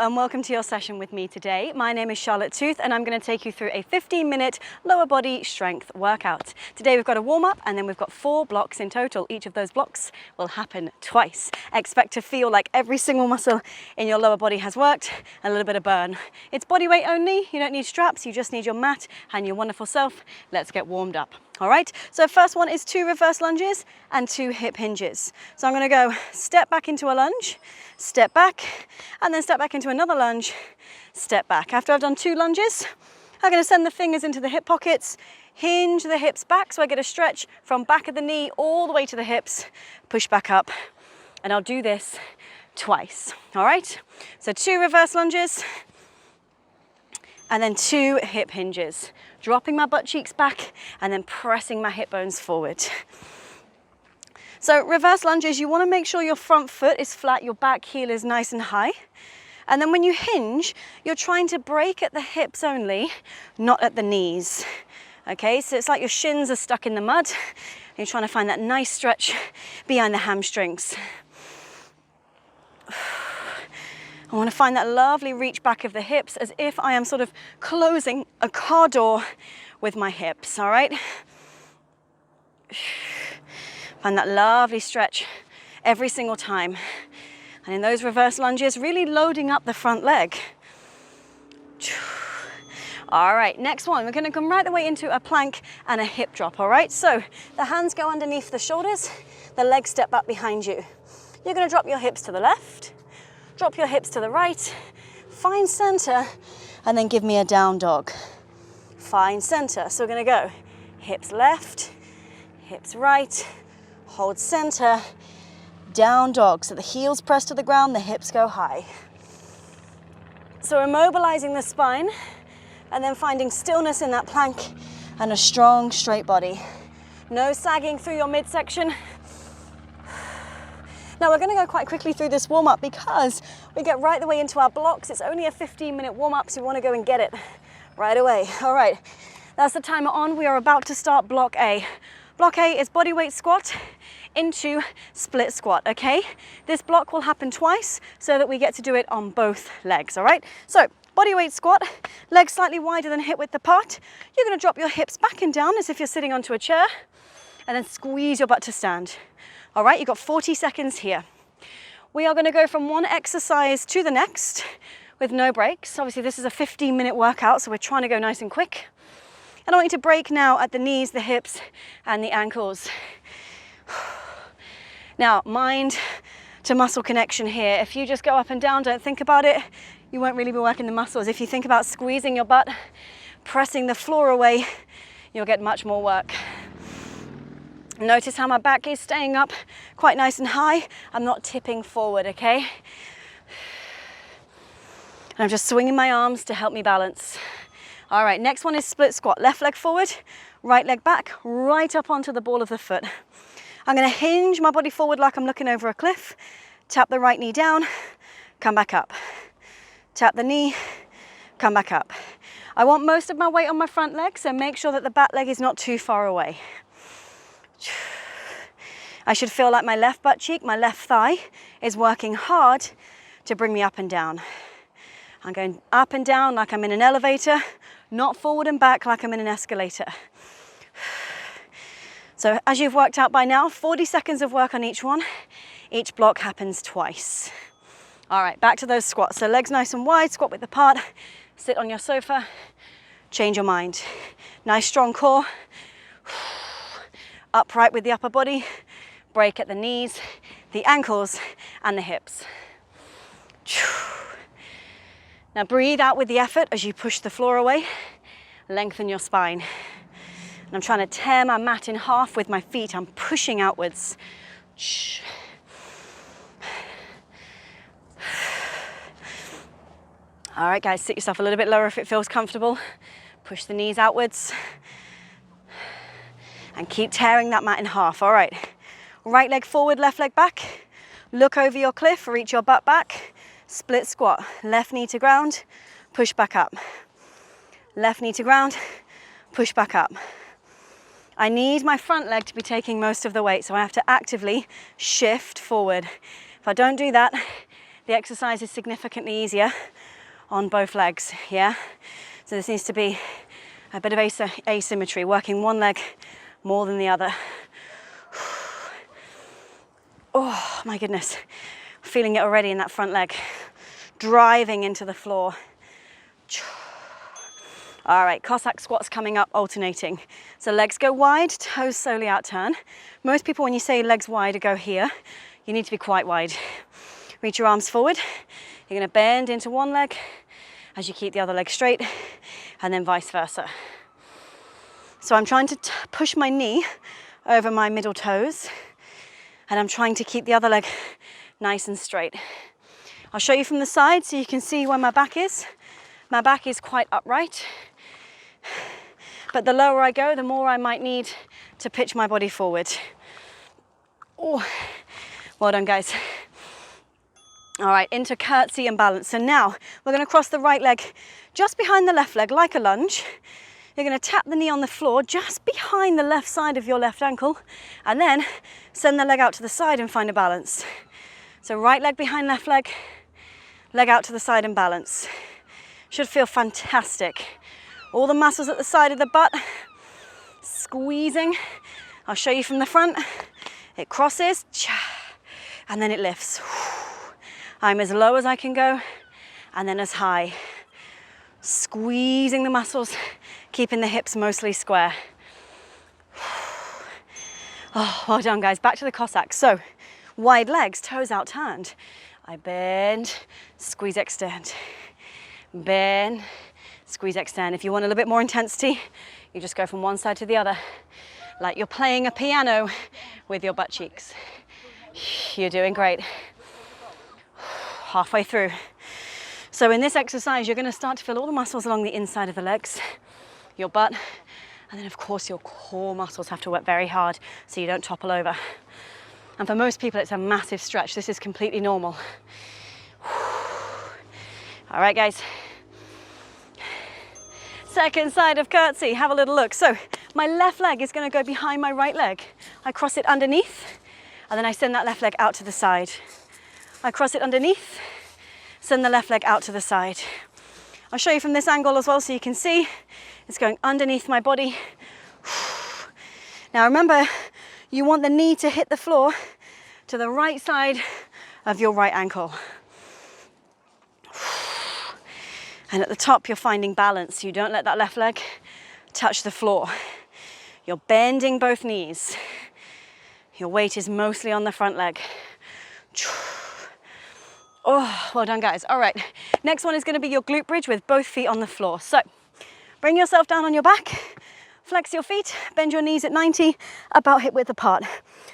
and welcome to your session with me today. My name is Charlotte Tooth and I'm going to take you through a 15-minute lower body strength workout. Today we've got a warm-up and then we've got 4 blocks in total. Each of those blocks will happen twice. Expect to feel like every single muscle in your lower body has worked, a little bit of burn. It's body weight only, you don't need straps, you just need your mat and your wonderful self. Let's get warmed up. All right, so first one is 2 reverse lunges and 2 hip hinges. So I'm going to go step back into a lunge, step back, and then step back into another lunge, step back. After I've done 2 lunges, I'm going to send the fingers into the hip pockets, hinge the hips back so I get a stretch from back of the knee all the way to the hips, push back up, and I'll do this twice. All right, so 2 reverse lunges and then 2 hip hinges. Dropping my butt cheeks back and then pressing my hip bones forward. So reverse lunges, you want to make sure your front foot is flat, your back heel is nice and high. And then when you hinge, you're trying to break at the hips only, not at the knees. Okay, so it's like your shins are stuck in the mud. You're trying to find that nice stretch behind the hamstrings. I want to find that lovely reach back of the hips as if I am sort of closing a car door with my hips, all right? Find that lovely stretch every single time. And in those reverse lunges, really loading up the front leg. All right, next one, we're going to come right the way into a plank and a hip drop, all right? So the hands go underneath the shoulders, the legs step back behind you. You're going to drop your hips to the left, drop your hips to the right, find center, and then give me a down dog. Find center. So we're gonna go hips left, hips right, hold center, down dog. So the heels press to the ground, the hips go high. So we're mobilizing the spine and then finding stillness in that plank and a strong, straight body. No sagging through your midsection. Now we're going to go quite quickly through this warm-up because we get right the way into our blocks. It's only a 15-minute warm-up, so you want to go and get it right away. All right, that's the timer on. We are about to start block A. Block A is bodyweight squat into split squat, okay? This block will happen twice so that we get to do it on both legs, all right? So bodyweight squat, legs slightly wider than hip width apart. You're going to drop your hips back and down as if you're sitting onto a chair and then squeeze your butt to stand. All right, you've got 40 seconds here. We are going to go from one exercise to the next with no breaks. Obviously, this is a 15-minute workout, so we're trying to go nice and quick. And I want you to break now at the knees, the hips, and the ankles. Now, mind to muscle connection here. If you just go up and down, don't think about it, you won't really be working the muscles. If you think about squeezing your butt, pressing the floor away, you'll get much more work. Notice how my back is staying up quite nice and high. I'm not tipping forward, okay? And I'm just swinging my arms to help me balance. All right, next one is split squat. Left leg forward, right leg back, right up onto the ball of the foot. I'm gonna hinge my body forward like I'm looking over a cliff. Tap the right knee down, come back up. Tap the knee, come back up. I want most of my weight on my front leg, so make sure that the back leg is not too far away. I should feel like my left butt cheek, my left thigh is working hard to bring me up and down. I'm going up and down like I'm in an elevator, not forward and back like I'm in an escalator. So as you've worked out by now, 40 seconds of work on each one. Each block happens twice. All right, back to those squats. So legs nice and wide, squat width apart, sit on your sofa, change your mind. Nice strong core. Upright with the upper body, break at the knees, the ankles, and the hips. Now breathe out with the effort as you push the floor away, lengthen your spine. And I'm trying to tear my mat in half with my feet. I'm pushing outwards. All right, guys, sit yourself a little bit lower if it feels comfortable. Push the knees outwards. And keep tearing that mat in half. All right, right leg forward, left leg back. Look over your cliff, reach your butt back. Split squat, left knee to ground, push back up. Left knee to ground, push back up. I need my front leg to be taking most of the weight, so I have to actively shift forward. If I don't do that, the exercise is significantly easier on both legs, yeah? So this needs to be a bit of asymmetry, working one leg more than the other. Oh my goodness, feeling it already in that front leg, driving into the floor. All right, Cossack squats coming up, alternating. So legs go wide, toes slowly out turn. Most people, when you say legs wide, go here. You need to be quite wide. Reach your arms forward. You're gonna bend into one leg as you keep the other leg straight, and then vice versa. So I'm trying to push my knee over my middle toes, and I'm trying to keep the other leg nice and straight. I'll show you from the side so you can see where my back is. My back is quite upright, but the lower I go, the more I might need to pitch my body forward. Oh, well done, guys. All right, into curtsy and balance. So now we're gonna cross the right leg just behind the left leg like a lunge. You're gonna tap the knee on the floor just behind the left side of your left ankle, and then send the leg out to the side and find a balance. So right leg behind left leg, leg out to the side and balance. Should feel fantastic. All the muscles at the side of the butt, squeezing. I'll show you from the front. It crosses, and then it lifts. I'm as low as I can go, and then as high. Squeezing the muscles, keeping the hips mostly square. Oh, well done, guys. Back to the Cossack. So, wide legs, toes out turned. I bend, squeeze, extend. Bend, squeeze, extend. If you want a little bit more intensity, you just go from one side to the other, like you're playing a piano with your butt cheeks. You're doing great. Halfway through. So in this exercise, you're going to start to feel all the muscles along the inside of the legs, your butt, and then of course your core muscles have to work very hard so you don't topple over. And for most people, it's a massive stretch. This is completely normal. All right, guys. Second side of curtsy, have a little look. So my left leg is going to go behind my right leg. I cross it underneath, and then I send that left leg out to the side. I cross it underneath, send the left leg out to the side. I'll show you from this angle as well so you can see. It's going underneath my body. Now remember, you want the knee to hit the floor to the right side of your right ankle. And at the top, you're finding balance. You don't let that left leg touch the floor. You're bending both knees. Your weight is mostly on the front leg. Oh, well done, guys. All right, next one is going to be your glute bridge with both feet on the floor. So bring yourself down on your back, flex your feet, bend your knees at 90, about hip width apart.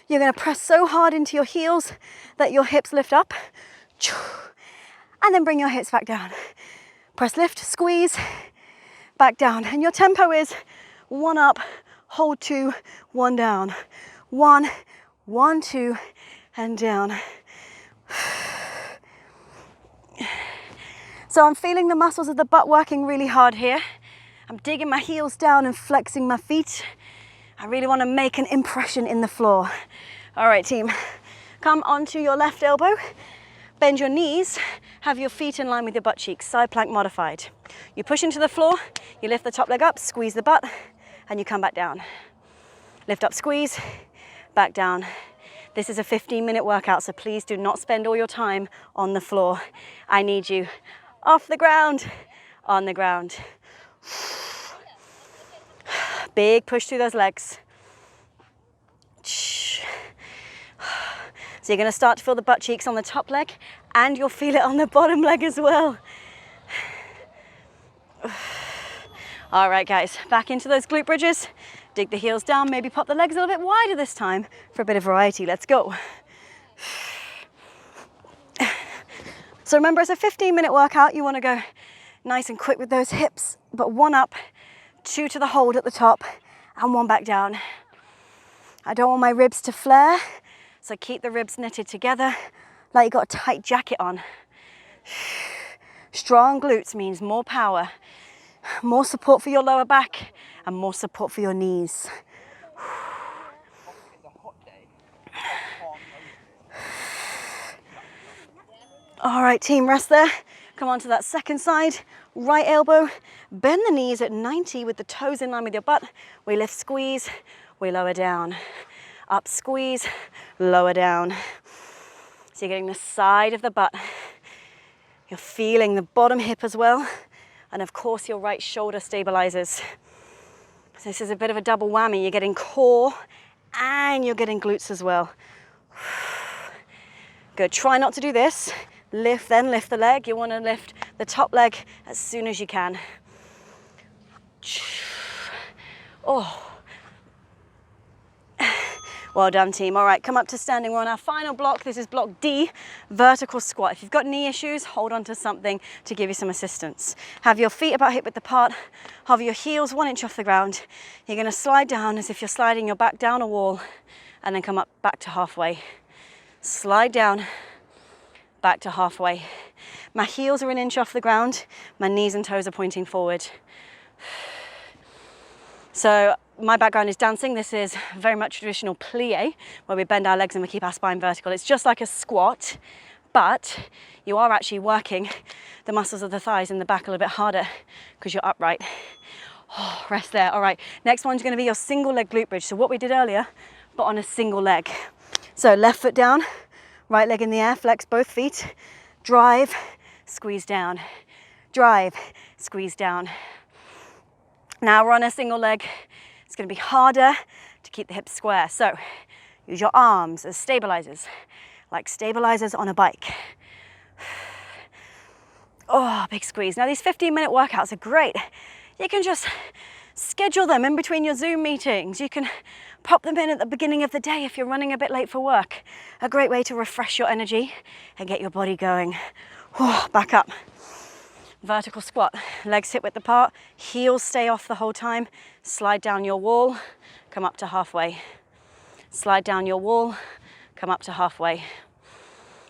You're going to press so hard into your heels that your hips lift up, and then bring your hips back down. Press, lift, squeeze, back down. And your tempo is 1 up, hold 2, 1 down. 1, 1, 2, and down. So I'm feeling the muscles of the butt working really hard here. I'm digging my heels down and flexing my feet. I really want to make an impression in the floor. All right, team, come onto your left elbow. Bend your knees, have your feet in line with your butt cheeks, side plank modified. You push into the floor, you lift the top leg up, squeeze the butt, and you come back down. Lift up, squeeze, back down. This is a 15-minute workout, so please do not spend all your time on the floor. I need you off the ground, on the ground. Big push through those legs. So you're going to start to feel the butt cheeks on the top leg, and you'll feel it on the bottom leg as well. All right, guys, back into those glute bridges. Dig the heels down, maybe pop the legs a little bit wider this time for a bit of variety. Let's go. So remember, it's a 15-minute workout. You want to go nice and quick with those hips, but 1 up, 2 to the hold at the top, and 1 back down. I don't want my ribs to flare, so keep the ribs knitted together like you got a tight jacket on. Strong glutes means more power, more support for your lower back, and more support for your knees. All right, team, rest there. Come on to that second side. Right elbow, bend the knees at 90 with the toes in line with your butt. We lift, squeeze, we lower down. Up, squeeze, lower down. So you're getting the side of the butt. You're feeling the bottom hip as well. And of course, your right shoulder stabilizes. So this is a bit of a double whammy. You're getting core and you're getting glutes as well. Good, try not to do this. Lift, then lift the leg. You want to lift the top leg as soon as you can. Oh. Well done, team. All right, come up to standing. We're on our final block. This is block D, vertical squat. If you've got knee issues, hold on to something to give you some assistance. Have your feet about hip width apart. Hover your heels 1 inch off the ground. You're going to slide down as if you're sliding your back down a wall, and then come up back to halfway. Slide down, back to halfway. My heels are 1 inch off the ground. My knees and toes are pointing forward. So my background is dancing. This is very much traditional plie, where we bend our legs and we keep our spine vertical. It's just like a squat, but you are actually working the muscles of the thighs and the back a little bit harder because you're upright. Oh, rest there. All right, next one's going to be your single leg glute bridge. So what we did earlier, but on a single leg. So left foot down, right leg in the air, flex both feet, drive, squeeze down, drive, squeeze down. Now we're on a single leg. It's going to be harder to keep the hips square. So use your arms as stabilizers, like stabilizers on a bike. Oh, big squeeze. Now these 15-minute workouts are great. You can just schedule them in between your Zoom meetings. You can pop them in at the beginning of the day if you're running a bit late for work. A great way to refresh your energy and get your body going. Oh, back up. Vertical squat, legs hip width apart, heels stay off the whole time. Slide down your wall, come up to halfway. Slide down your wall, come up to halfway.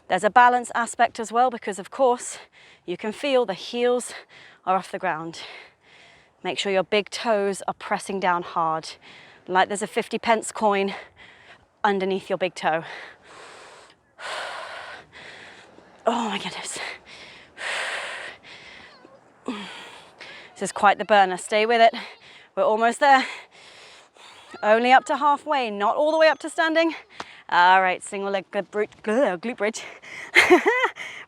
There's a balance aspect as well because of course you can feel the heels are off the ground. Make sure your big toes are pressing down hard, like there's a 50p coin underneath your big toe. Oh my goodness. This is quite the burner. Stay with it. We're almost there. Only up to halfway, not all the way up to standing. All right, single leg glute bridge.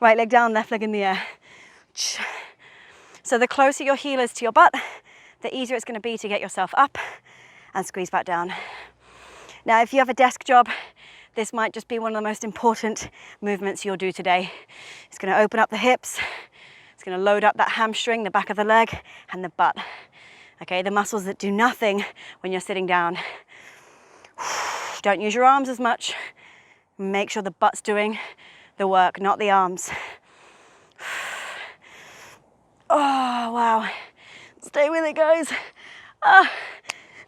Right leg down, left leg in the air. So the closer your heel is to your butt, the easier it's going to be to get yourself up and squeeze back down. Now, if you have a desk job, this might just be one of the most important movements you'll do today. It's going to open up the hips. It's going to load up that hamstring, the back of the leg, and the butt. Okay, the muscles that do nothing when you're sitting down. Don't use your arms as much. Make sure the butt's doing the work, not the arms. Oh, wow. Stay with it, guys.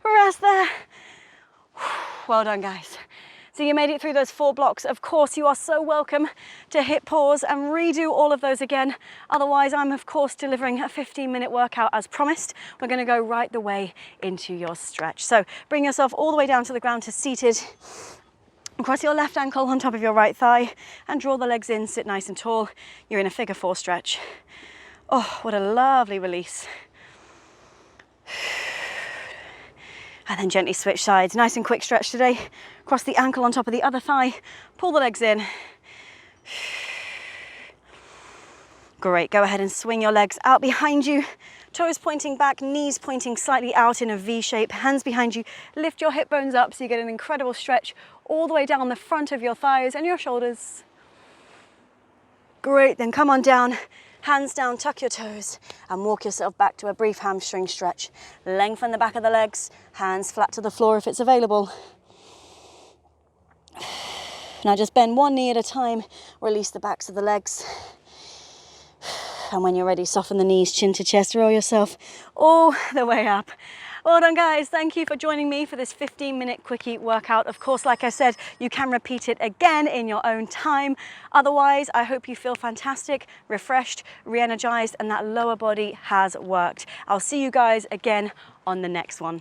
Rest there. Well done, guys. So you made it through those 4 blocks. Of course, you are so welcome to hit pause and redo all of those again. Otherwise, I'm of course delivering a 15-minute workout as promised. We're gonna go right the way into your stretch. So bring yourself all the way down to the ground to seated. Cross your left ankle on top of your right thigh and draw the legs in, sit nice and tall. You're in a figure 4 stretch. Oh, what a lovely release. And then gently switch sides. Nice and quick stretch today. Cross the ankle on top of the other thigh. Pull the legs in. Great, go ahead and swing your legs out behind you. Toes pointing back, knees pointing slightly out in a V shape. Hands behind you. Lift your hip bones up so you get an incredible stretch all the way down the front of your thighs and your shoulders. Great, then come on down. Hands down, tuck your toes and walk yourself back to a brief hamstring stretch. Lengthen the back of the legs, hands flat to the floor if it's available. Now just bend one knee at a time, release the backs of the legs. And when you're ready, soften the knees, chin to chest, roll yourself all the way up. Well done, guys. Thank you for joining me for this 15-minute quickie workout. Of course, like I said, you can repeat it again in your own time. Otherwise, I hope you feel fantastic, refreshed, re-energized, and that lower body has worked. I'll see you guys again on the next one.